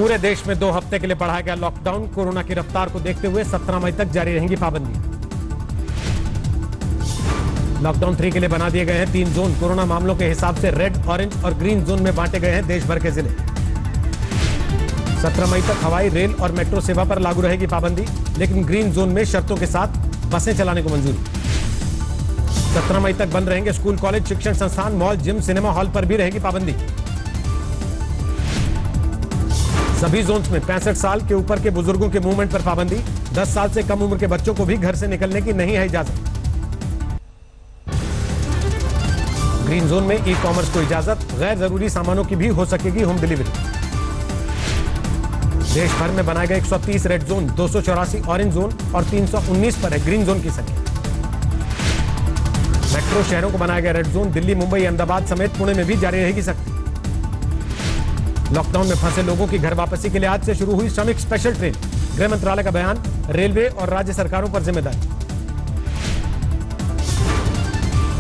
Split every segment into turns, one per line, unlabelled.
पूरे देश में 2 हफ्ते के लिए बढ़ाया गया लॉकडाउन। कोरोना की रफ्तार को देखते हुए 17 मई तक जारी रहेंगी पाबंदियां। लॉकडाउन 3 के लिए बना दिए गए हैं 3 जोन। कोरोना मामलों के हिसाब से रेड, ऑरेंज और ग्रीन जोन में बांटे गए हैं देश भर के जिले। 17 मई तक हवाई, रेल और मेट्रो सेवा पर लागू रहेगी पाबंदी, लेकिन ग्रीन जोन में शर्तों के साथ बसें चलाने को मंजूरी। 17 मई तक बंद रहेंगे स्कूल, कॉलेज, शिक्षण संस्थान, मॉल, जिम, सिनेमा हॉल पर भी रहेगी पाबंदी। सभी जोन्स में 65 साल के ऊपर के बुजुर्गों के मूवमेंट पर पाबंदी। 10 साल से कम उम्र के बच्चों को भी घर से निकलने की नहीं है इजाजत। ग्रीन जोन में ई कॉमर्स को इजाजत, गैर जरूरी सामानों की भी हो सकेगी होम डिलीवरी। देश भर में बनाए गए 130 रेड जोन, 284 ऑरेंज जोन और 319 पर है ग्रीन जोन की संख्या। मेट्रो शहरों को बनाया गया रेड जोन। दिल्ली, मुंबई, अहमदाबाद समेत पुणे में भी जारी रहेगी सख्ती। लॉकडाउन में फंसे लोगों की घर वापसी के लिए आज से शुरू हुई श्रमिक स्पेशल ट्रेन। गृह मंत्रालय का बयान, रेलवे और राज्य सरकारों पर जिम्मेदारी।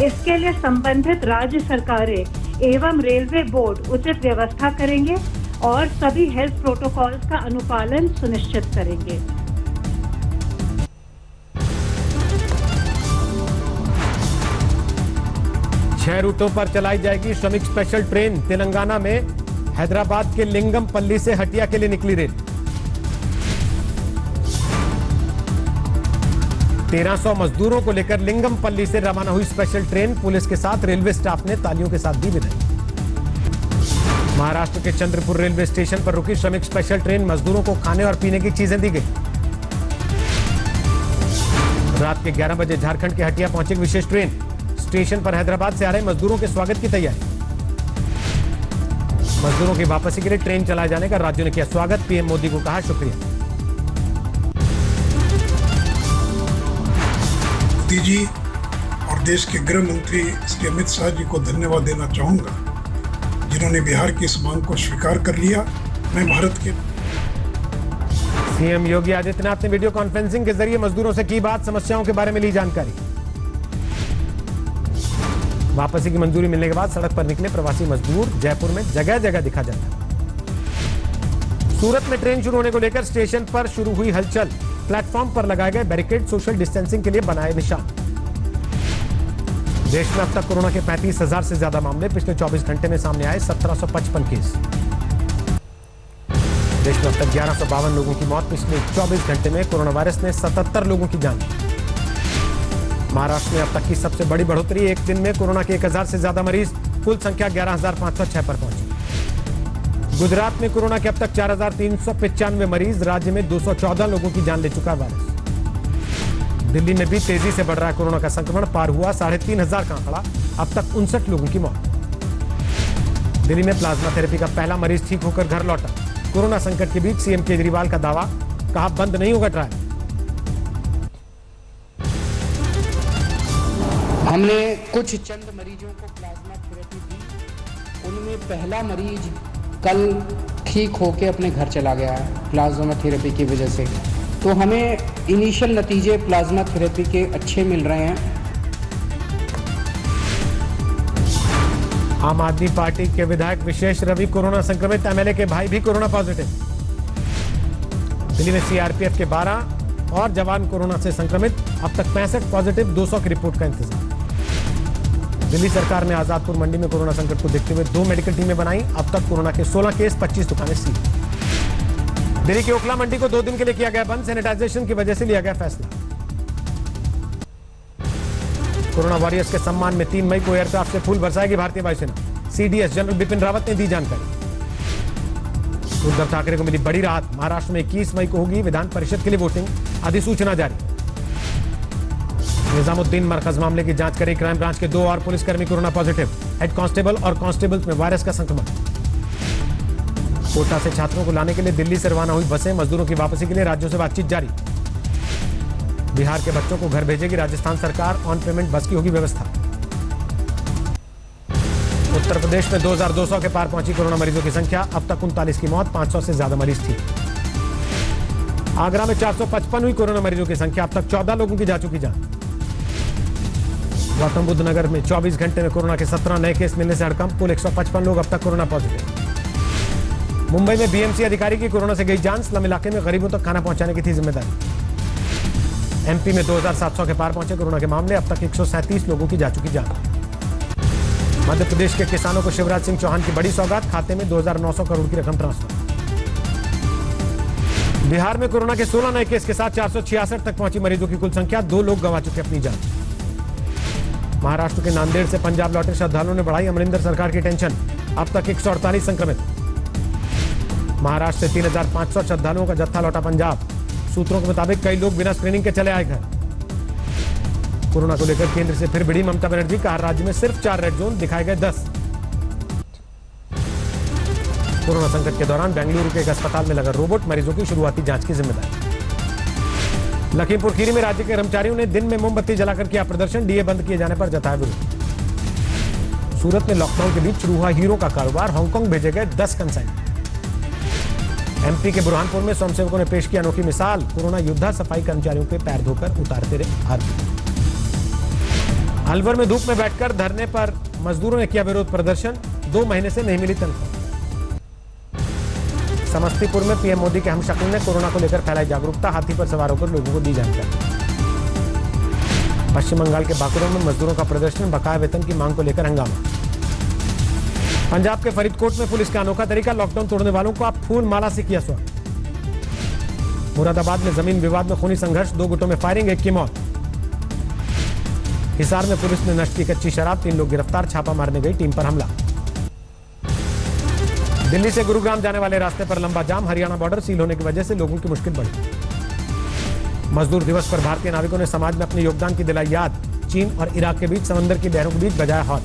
इसके लिए संबंधित राज्य सरकारें एवं रेलवे बोर्ड उचित व्यवस्था करेंगे और सभी हेल्थ प्रोटोकॉल्स का अनुपालन सुनिश्चित करेंगे।
छह रूटों पर चलाई जाएगी श्रमिक स्पेशल ट्रेन। तेलंगाना में हैदराबाद के लिंगमपल्ली से हटिया के लिए निकली रेल। 1300 मजदूरों को लेकर लिंगमपल्ली से रवाना हुई स्पेशल ट्रेन। पुलिस के साथ रेलवे स्टाफ ने तालियों के साथ दी विदाई। महाराष्ट्र के चंद्रपुर रेलवे स्टेशन पर रुकी श्रमिक स्पेशल ट्रेन। मजदूरों को खाने और पीने की चीजें दी गई। रात के 11 बजे झारखंड के हटिया पहुंची विशेष ट्रेन। स्टेशन पर हैदराबाद से आ रहे मजदूरों के स्वागत की तैयारी। मजदूरों की वापसी के लिए ट्रेन चलाए जाने का राज्यों ने किया स्वागत। पीएम मोदी को कहा शुक्रिया।
मोदी जी और देश के गृह मंत्री श्री अमित शाह जी को धन्यवाद देना चाहूंगा, जिन्होंने बिहार की इस मांग को स्वीकार कर लिया। मैं भारत के
सीएम योगी आदित्यनाथ ने वीडियो कॉन्फ्रेंसिंग के जरिए मजदूरों से की बात, समस्याओं के बारे में ली जानकारी। वापसी की मंजूरी मिलने के बाद सड़क पर निकले प्रवासी मजदूर। जयपुर में जगह जगह दिखा जाता। सूरत में ट्रेन शुरू होने को लेकर स्टेशन पर शुरू हुई हलचल। प्लेटफॉर्म पर लगाए गए बैरिकेड सोशल डिस्टेंसिंग के लिए बनाए निशान। देश में अब तक कोरोना के 35,000 से ज्यादा मामले पिछले 24 घंटे में सामने आए। 1755 केस। देश में अब तक 1152 लोगों की मौत। पिछले 24 घंटे में कोरोना वायरस ने 77 लोगों की जान ली। महाराष्ट्र में अब तक की सबसे बड़ी बढ़ोतरी। एक दिन में कोरोना के 1000 से ज्यादा मरीज। कुल संख्या 11,506 पर पहुंची। गुजरात में कोरोना के अब तक 4,395 मरीज। राज्य में 214 लोगों की जान ले चुका वायरस। दिल्ली में भी तेजी से बढ़ रहा है कोरोना का संक्रमण। पार हुआ 3,500 का आंकड़ा। अब तक 59 लोगों की मौत। दिल्ली में प्लाज्मा थेरेपी का पहला मरीज ठीक होकर घर लौटा। कोरोना संकट के बीच सीएम केजरीवाल का दावा, कहा बंद नहीं होगा ट्रायल।
हमने कुछ चंद मरीजों को प्लाज्मा थेरेपी दी। उनमें पहला मरीज कल ठीक होकर अपने घर चला गया है प्लाज्मा थेरेपी की वजह से। तो हमें इनिशियल नतीजे प्लाज्मा थेरेपी के अच्छे मिल रहे हैं।
आम आदमी पार्टी के विधायक विशेष रवि कोरोना संक्रमित। एमएलए के भाई भी कोरोना पॉजिटिव। दिल्ली में सीआरपीएफ के 12 और जवान कोरोना से संक्रमित। अब तक 65 पॉजिटिव, 200 की रिपोर्ट का इंतजार। दिल्ली सरकार ने आजादपुर मंडी में कोरोना संकट को देखते हुए 2 मेडिकल टीमें बनाई। अब तक कोरोना के 16 केस, 25 दुकानें सील। दिल्ली की ओखला मंडी को 2 दिन के लिए किया गया बंद। सैनिटाइजेशन की वजह से लिया गया फैसला। कोरोना वॉरियर्स के सम्मान में 3 मई को एयरक्राफ्ट से फूल बरसाएगी भारतीय वायुसेना। सीडीएस जनरल बिपिन रावत ने दी जानकारी। उद्धव ठाकरे को मिली बड़ी राहत। महाराष्ट्र में 21 मई को होगी विधान परिषद के लिए वोटिंग। अधिसूचना जारी। निजामुद्दीन मरकज मामले की जांच करेगी क्राइम ब्रांच के 2 और पुलिसकर्मी कोरोना पॉजिटिव। हेड कांस्टेबल और कांस्टेबल्स में वायरस का संक्रमण। कोटा से छात्रों को लाने के लिए दिल्ली से रवाना हुई बसें। मजदूरों की वापसी के लिए राज्यों से बातचीत जारी। बिहार के बच्चों को घर भेजेगी राजस्थान सरकार। ऑन पेमेंट बस की होगी व्यवस्था। उत्तर प्रदेश में 2200 के पार पहुंची कोरोना मरीजों की संख्या। अब तक 39 की मौत, 500 से ज्यादा मरीज थी। आगरा में 455 हुई कोरोना मरीजों की संख्या। अब तक 14 लोगों की जा चुकी जान। गौतम बुद्ध नगर में 24 घंटे में कोरोना के 17 नए केस मिलने से हड़कंप। कुल 155 लोग अब तक कोरोना पॉजिटिव। मुंबई में बीएमसी अधिकारी की कोरोना से गई जान, स्लम इलाके में गरीबों तक खाना पहुंचाने की थी जिम्मेदारी। एमपी में 2700 के पार पहुंचे कोरोना के मामले, अब तक 137 लोगों की जा चुकी जान। मध्य प्रदेश के किसानों को शिवराज सिंह चौहान की बड़ी सौगात, खाते में 2900 करोड़ की रकम ट्रांसफर। बिहार में कोरोना के 16 नए केस के साथ 466 तक पहुंची मरीजों की कुल संख्या, 2 लोग गंवा चुके अपनी जान। महाराष्ट्र के नांदेड़ से पंजाब लौटे श्रद्धालुओं ने बढ़ाई अमरिंदर सरकार की टेंशन, अब तक 148 संक्रमित। महाराष्ट्र से 3500 श्रद्धालुओं का जत्था लौटा पंजाब, सूत्रों के मुताबिक कई लोग बिना स्क्रीनिंग के चले आए घर। कोरोना को लेकर केंद्र से फिर भिड़ी ममता बनर्जी, कहा राज्य में सिर्फ 4 रेड जोन, दिखाए गए 10। कोरोना संकट के दौरान बेंगलुरु के एक अस्पताल में लगा रोबोट, मरीजों की शुरुआती जांच की जिम्मेदारी। लखीमपुर खीरी में राज्य के कर्मचारियों ने दिन में मोमबत्ती जलाकर किया प्रदर्शन, डीए बंद किए जाने पर जताया विरोध। सूरत में लॉकडाउन के बीच शुरू हुआ हीरो का कारोबार, हांगकांग भेजे गए 10 कंसाइनमेंट। एमपी के बुरहानपुर में स्वयंसेवकों ने पेश की अनोखी मिसाल, कोरोना योद्धा सफाई कर्मचारियों के पैर धोकर उतारते रहे आरती। अलवर में धूप में बैठकर धरने पर मजदूरों ने किया विरोध प्रदर्शन, 2 महीने से नहीं मिली तनख्वाह। समस्तीपुर में पीएम मोदी के हमशक्ल ने कोरोना को लेकर फैलाई जागरूकता, हाथी पर सवार होकर लोगों को दी जानकारी। पश्चिम बंगाल के बांकुरा में मजदूरों का प्रदर्शन, बकाया वेतन की मांग को लेकर हंगामा। पंजाब के फरीदकोट में पुलिस का अनोखा तरीका, लॉकडाउन तोड़ने वालों को आप फूल माला से किया स्वागत। मुरादाबाद में जमीन विवाद में खूनी संघर्ष, 2 गुटों में फायरिंग, 1 की मौत। हिसार में पुलिस ने नष्ट की कच्ची शराब, 3 लोग गिरफ्तार, छापा मारने गई टीम पर हमला। दिल्ली से गुरुग्राम जाने वाले रास्ते पर लंबा जाम, हरियाणा बॉर्डर सील होने की वजह से लोगों की मुश्किल बढ़ी। मजदूर दिवस पर भारतीय नाविकों ने समाज में अपने योगदान की दिलाई याद, चीन और इराक के बीच समंदर की लहरों के बीच बजाया हॉर्न।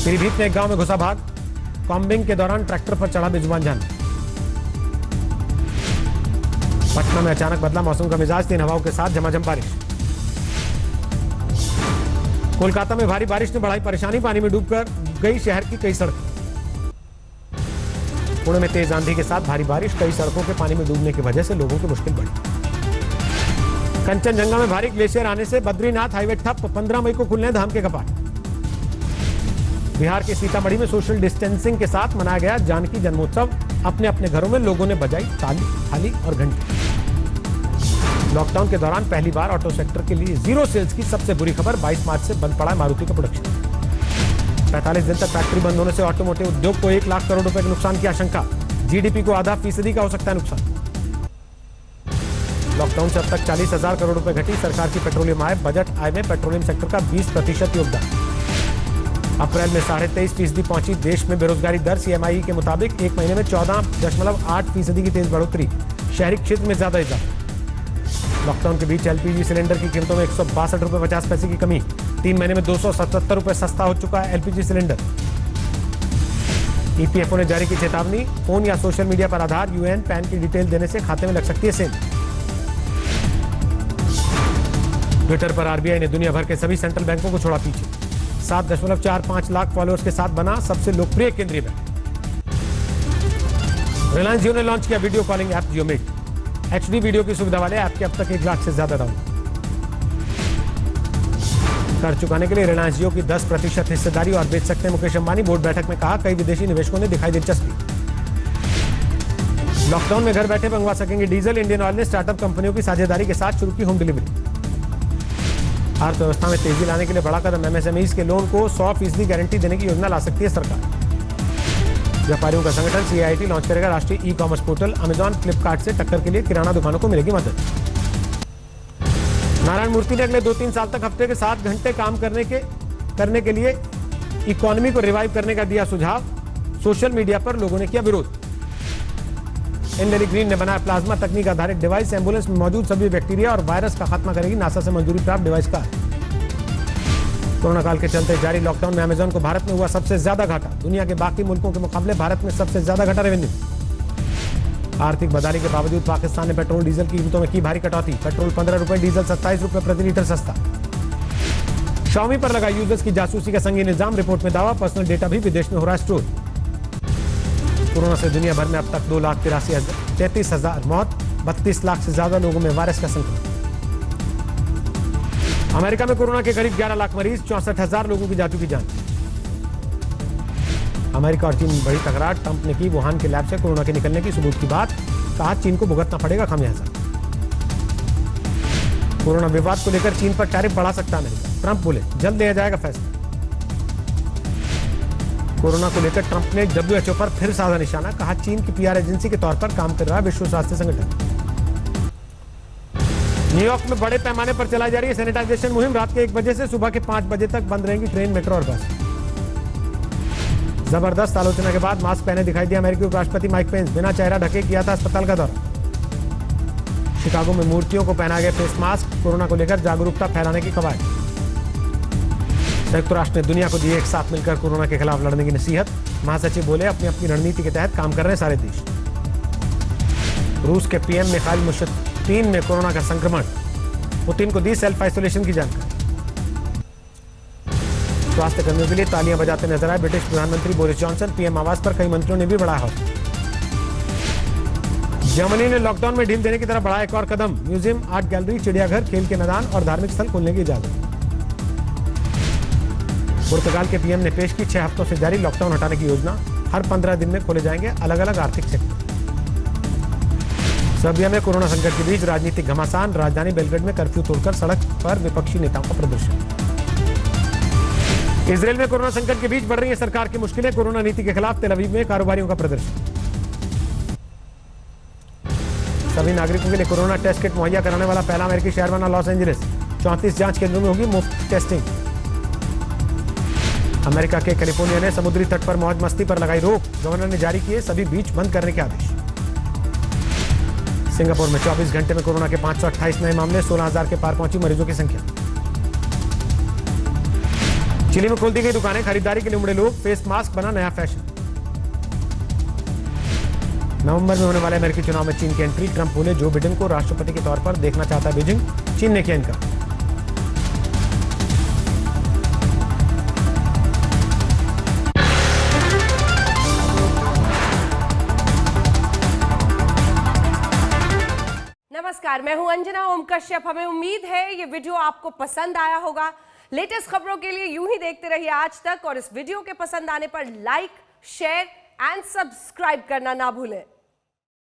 पीलीभीत में एक गांव में घुसा भाग, कॉम्बिंग के दौरान ट्रैक्टर पर चढ़ा बेजुबान जानवर। पटना में अचानक बदला मौसम का मिजाज, 3 हवाओं के साथ झमाझम बारिश। कोलकाता में भारी बारिश ने बढ़ाई परेशानी, पानी में डूबकर गई शहर की कई सड़कें। पुणे में तेज आंधी के साथ भारी बारिश, कई सड़कों के पानी में डूबने की वजह से लोगों की मुश्किल बढ़ी। कंचनजंगा में भारी ग्लेशियर आने से बद्रीनाथ हाईवे ठप, 15 मई को खुलने धाम के कपाट। बिहार के सीतामढ़ी में सोशल डिस्टेंसिंग के साथ मनाया गया जानकी जन्मोत्सव, अपने अपने घरों में लोगों ने बजाई ताली, थाली और घंटी। लॉकडाउन के दौरान पहली बार ऑटो सेक्टर के लिए 0 सेल्स की सबसे बुरी खबर, 22 मार्च से बंद पड़ा मारुति का प्रोडक्शन। 45 दिन तक फैक्ट्री बंद होने से ऑटोमोटिव उद्योग को 1 लाख करोड़ रुपए के नुकसान की आशंका, जीडीपी को आधा फीसदी का हो सकता है नुकसान। लॉकडाउन से अब तक 40,000 करोड़ रुपए घटी सरकार की पेट्रोलियम आय, बजट आय में पेट्रोलियम सेक्टर का 20% योगदान। अप्रैल में 23.5% पहुंची देश में बेरोजगारी दर, सीएमआई के मुताबिक 1 महीने में 14.8% की तेज बढ़ोतरी, शहरी क्षेत्र में ज्यादा इजाफा। लॉकडाउन के बीच एलपीजी सिलेंडर की कीमतों में 162 रुपए 50 पैसे की कमी, 3 महीने में 277 रुपए सस्ता हो चुका है एलपीजी सिलेंडर। ईपीएफओ ने जारी की चेतावनी, फोन या सोशल मीडिया पर आधार, यूएएन, पैन की डिटेल देने से खाते में लग सकती है सेल। ट्विटर पर आरबीआई ने दुनिया भर के सभी सेंट्रल बैंकों को छोड़ा पीछे, 7.45 लाख फॉलोअर्स के साथ बना सबसे लोकप्रिय केंद्रीय बैंक। रिलायंस जियो ने लॉन्च किया वीडियो कॉलिंग ऐप जियो मीट, एचडी वीडियो की सुविधा वाले ऐप के अब तक 1 लाख से ज्यादा डाउनलोड। कर चुकाने के लिए रिलायंस जियो की 10% हिस्सेदारी और बेच सकते हैं मुकेश अंबानी, बोर्ड बैठक में कहा, कई विदेशी निवेशकों ने दिखाई दिलचस्पी। लॉकडाउन में घर बैठे मंगवा सकेंगे डीजल, इंडियन ऑयल ने स्टार्टअप कंपनियों की साझेदारी के साथ शुरू की होम डिलीवरी। अर्थव्यवस्था में तेजी लाने के लिए बड़ा कदम, एमएसएमईज के लोन को 100% गारंटी देने की योजना ला सकती है सरकार। व्यापारियों का संगठन सीआईटी लॉन्च करेगा राष्ट्रीय e commerce portal, Amazon Flipkart से टक्कर के लिए किराना दुकानों को मिलेगी मदद। नारायण मूर्ति ने अगले 2-3 साल तक हफ्ते के 7 घंटे काम करने के लिए इकोनॉमी को रिवाइव करने का दिया सुझाव, सोशल मीडिया पर लोगों ने किया विरोध। एनलेरी ग्रीन ने बनाया प्लाज्मा तकनीक आधारित डिवाइस, एम्बुलेंस में मौजूद सभी बैक्टीरिया और वायरस का खात्मा करेगी, नासा से मंजूरी प्राप्त डिवाइस का। कोरोना काल के चलते जारी लॉकडाउन में अमेजॉन को भारत में हुआ सबसे ज्यादा घाटा, दुनिया के बाकी मुल्कों के मुकाबले भारत में सबसे ज्यादा घटा रेवेन्यू। आर्थिक बदहाली के बावजूद पाकिस्तान ने पेट्रोल डीजल की कीमतों में की भारी कटौती, पेट्रोल 15 रुपए, डीजल 27 रुपए प्रति लीटर सस्ता। Xiaomi पर लगा यूजर्स की जासूसी का संगीन इल्जाम, रिपोर्ट में दावा पर्सनल डेटा भी विदेश में हो रहा है स्टोर। कोरोना से दुनिया भर में अब तक 2,33,000 मौत, 32 लाख से ज्यादा लोगों में वायरस का संक्रमण। अमेरिका में कोरोना के करीब 11 लाख मरीज, 64,000 लोगों की जा चुकी जान। अमेरिका और चीन में बड़ी तकरार, ट्रंप ने की वुहान के लैब से कोरोना के निकलने की सबूत की बात, कहा चीन को भुगतना पड़ेगा खामियाजा। कोरोना विवाद को लेकर चीन पर टैरिफ बढ़ा सकता अमेरिका, ट्रंप बोले जल्द लिया जाएगा फैसला। कोरोना को लेकर ट्रंप ने WHO पर फिर साधा निशाना, कहा चीन की PR एजेंसी के तौर पर काम कर रहा है विश्व स्वास्थ्य संगठन। न्यूयॉर्क में बड़े पैमाने पर चलाई जा रही है सैनिटाइजेशन मुहिम, रात के 1 बजे से सुबह के 5 बजे तक बंद रहेंगी ट्रेन, मेट्रो और बस। जबरदस्त आलोचना के बाद मास्क पहने दिखाई दिया अमेरिकी उपराष्ट्रपति माइक पेंस, बिना चेहरा ढके किया था अस्पताल का दौरा। शिकागो में मूर्तियों को पहना गया फेस मास्क, कोरोना को लेकर जागरूकता फैलाने की कवायद। संयुक्त राष्ट्र ने दुनिया को दी एक साथ मिलकर कोरोना के खिलाफ लड़ने की नसीहत, महासचिव बोले अपनी अपनी रणनीति के तहत काम कर रहे हैं सारे देश। रूस के PM मिखाइल मुशत्तीन में कोरोना का संक्रमण, पुतिन को दी सेल्फ आइसोलेशन की जानकारी। स्वास्थ्य कर्मियों के लिए तालियां बजाते नजर आए ब्रिटिश प्रधानमंत्री बोरिस जॉनसन, PM आवास पर कई मंत्रियों ने भी बढ़ाया हौसला। जर्मनी ने लॉकडाउन में ढील देने की तरफ बढ़ाया एक और कदम, म्यूजियम, आर्ट गैलरी, चिड़ियाघर, खेल के मैदान और धार्मिक स्थल खोलने की इजाजत। पुर्तगाल के PM ने पेश की 6 हफ्तों से जारी लॉकडाउन हटाने की योजना, हर 15 दिन में खोले जाएंगे अलग अलग आर्थिक सेक्टर। सर्बिया में कोरोना संकट के बीच राजनीतिक घमासान, राजधानी बेलग्रेड में कर्फ्यू तोड़कर सड़क पर विपक्षी नेताओं का प्रदर्शन। इजरायल में कोरोना संकट के बीच बढ़ रही है सरकार की मुश्किलें, कोरोना नीति के खिलाफ तेल अवीव में कारोबारियों का प्रदर्शन। सभी नागरिकों के लिए कोरोना टेस्ट किट मुहैया कराने वाला पहला अमेरिकी शहर बना लॉस एंजलिस, 34 जांच केंद्रों में होगी मुफ्त टेस्टिंग। अमेरिका के कैलिफोर्निया ने समुद्री तट पर मौज मस्ती पर लगाई रोक, गवर्नर ने जारी किए सभी बीच बंद करने के आदेश। सिंगापुर में 24 घंटे में कोरोना के 528 नए मामले, 16,000 के पार पहुंची मरीजों की संख्या। चिली में खोल दी गई दुकानें, खरीदारी के लिए उमड़े लोग, फेस मास्क बना नया फैशन। नवंबर में होने वाले अमेरिकी चुनाव में चीन की एंट्री, ट्रंप बोले जो बिडेन को राष्ट्रपति के तौर पर देखना चाहता है बीजिंग, चीन ने किया इनकार।
नमस्कार, मैं हूं अंजना ओम कश्यप। हमें उम्मीद है ये वीडियो आपको पसंद आया होगा। लेटेस्ट खबरों के लिए यूं ही देखते रहिए आज तक, और इस वीडियो के पसंद आने पर लाइक, शेयर एंड सब्सक्राइब करना ना भूलें।